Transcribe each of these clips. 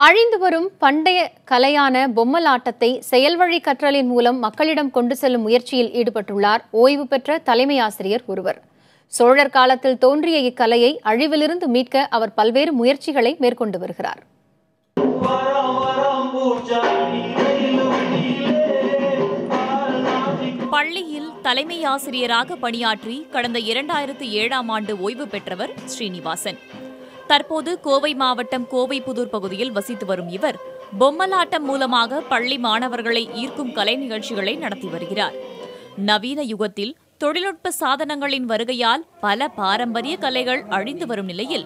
அழிந்து வரும் பண்டைய கலையான பொம்மலாட்டத்தை செயல்வழி கற்றலின் மூலம் மக்களிடம் கொண்டு செல்லும் முயற்சியில் ஈடுபட்டுள்ளார் ஓய்வு பெற்ற தலைமை ஆசிரியர் ஒருவர். சோழர் காலத்தில் தோன்றிய இக்கலையை அழிவிலிருந்து மீட்க அவர் பல்வேறு முயற்சிகளை மேற்கொண்டு வருகிறார். பள்ளியில் தலைமை ஆசிரியராக பணியாற்றி கடந்த 2007ஆம் ஆண்டு ஓய்வு பெற்றவர் ஸ்ரீனிவாசன். தற்போது கோவை மாவட்டம் கோவைப்புதூர் பகுதியில் வசித்து வரும் இவர் பொம்மலாட்டம் மூலமாக பள்ளி மாணவர்களை ஈர்க்கும் கலை நிகழ்ச்சிகளை நடத்தி வருகிறார். நவீன யுகத்தில் தொழில்நுட்ப சாதனங்களின் வருகையால் பல பாரம்பரிய கலைகள் அழிந்து வரும் நிலையில்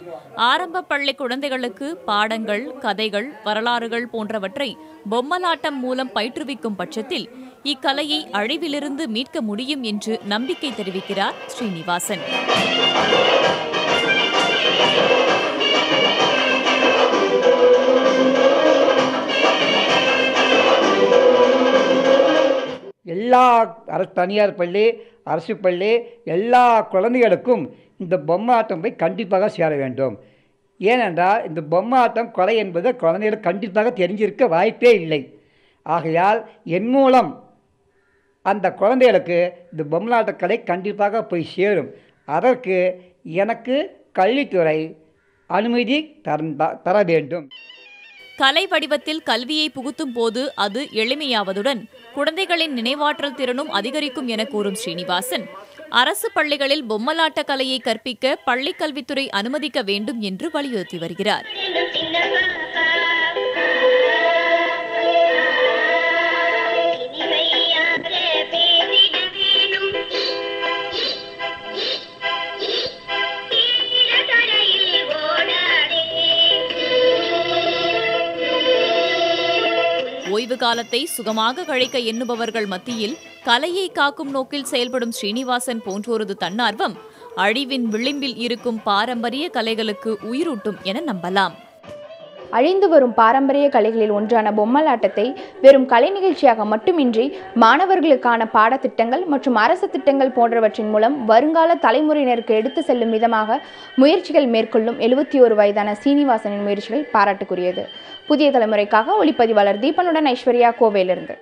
ஆரம்ப பள்ளி குழந்தைகளுக்கு பாடங்கள், கதைகள், வரலாறுகள் போன்றவற்றை பொம்மலாட்டம் மூலம் பயிற்றுவிக்கும் பட்சத்தில் இக்கலையை அழிவிலிருந்து மீட்க முடியும் என்று நம்பிக்கை தெரிவிக்கிறார் ஸ்ரீனிவாசன். எல்லா தனியார் பள்ளி, அரசு பள்ளி, எல்லா குழந்தைகளுக்கும் இந்த பொம்மாட்டம் போய் கண்டிப்பாக சேர வேண்டும். ஏனென்றால் இந்த பொம்மாட்டம் கொலை என்பது குழந்தைகளுக்கு கண்டிப்பாக தெரிஞ்சிருக்க வாய்ப்பே இல்லை. ஆகையால் என் மூலம் அந்த குழந்தைகளுக்கு இந்த பொம்மலாட்ட கலை கண்டிப்பாக போய் சேரும். அதற்கு எனக்கு கல்வித்துறை அனுமதி தர வேண்டும். கலை வடிவத்தில் கல்வியை புகுத்தும் போது அது எளிமையாவதுடன் குழந்தைகளின் நினைவாற்றல் திறனும் அதிகரிக்கும் என கூறும் ஸ்ரீனிவாசன், அரசு பள்ளிகளில் பொம்மலாட்ட கலையை கற்பிக்க பள்ளிக் கல்வித்துறை அனுமதிக்க வேண்டும் என்று வலியுறுத்தி வருகிறார். ஓய்வு காலத்தை சுகமாக கழிக்க எண்ணுபவர்கள் மத்தியில் கலையை காக்கும் நோக்கில் செயல்படும் ஸ்ரீனிவாசன் போன்றோரது தன்னார்வம் அழிவின் விளிம்பில் இருக்கும் பாரம்பரிய கலைகளுக்கு உயிரூட்டும் என நம்பலாம். அழிந்து வரும் பாரம்பரிய கலைகளில் ஒன்றான பொம்மலாட்டத்தை வெறும் கலை நிகழ்ச்சியாக மட்டுமின்றி மாணவர்களுக்கான பாடத்திட்டங்கள் மற்றும் அரசு திட்டங்கள் போன்றவற்றின் மூலம் வருங்கால தலைமுறையினருக்கு எடுத்து செல்லும் விதமாக முயற்சிகள் மேற்கொள்ளும் 71 வயதான சீனிவாசனின் முயற்சிகள் பாராட்டுக்குரியது. புதிய தலைமுறைக்காக ஒளிப்பதிவாளர் தீபனுடன் ஐஸ்வர்யா, கோவையிலிருந்து.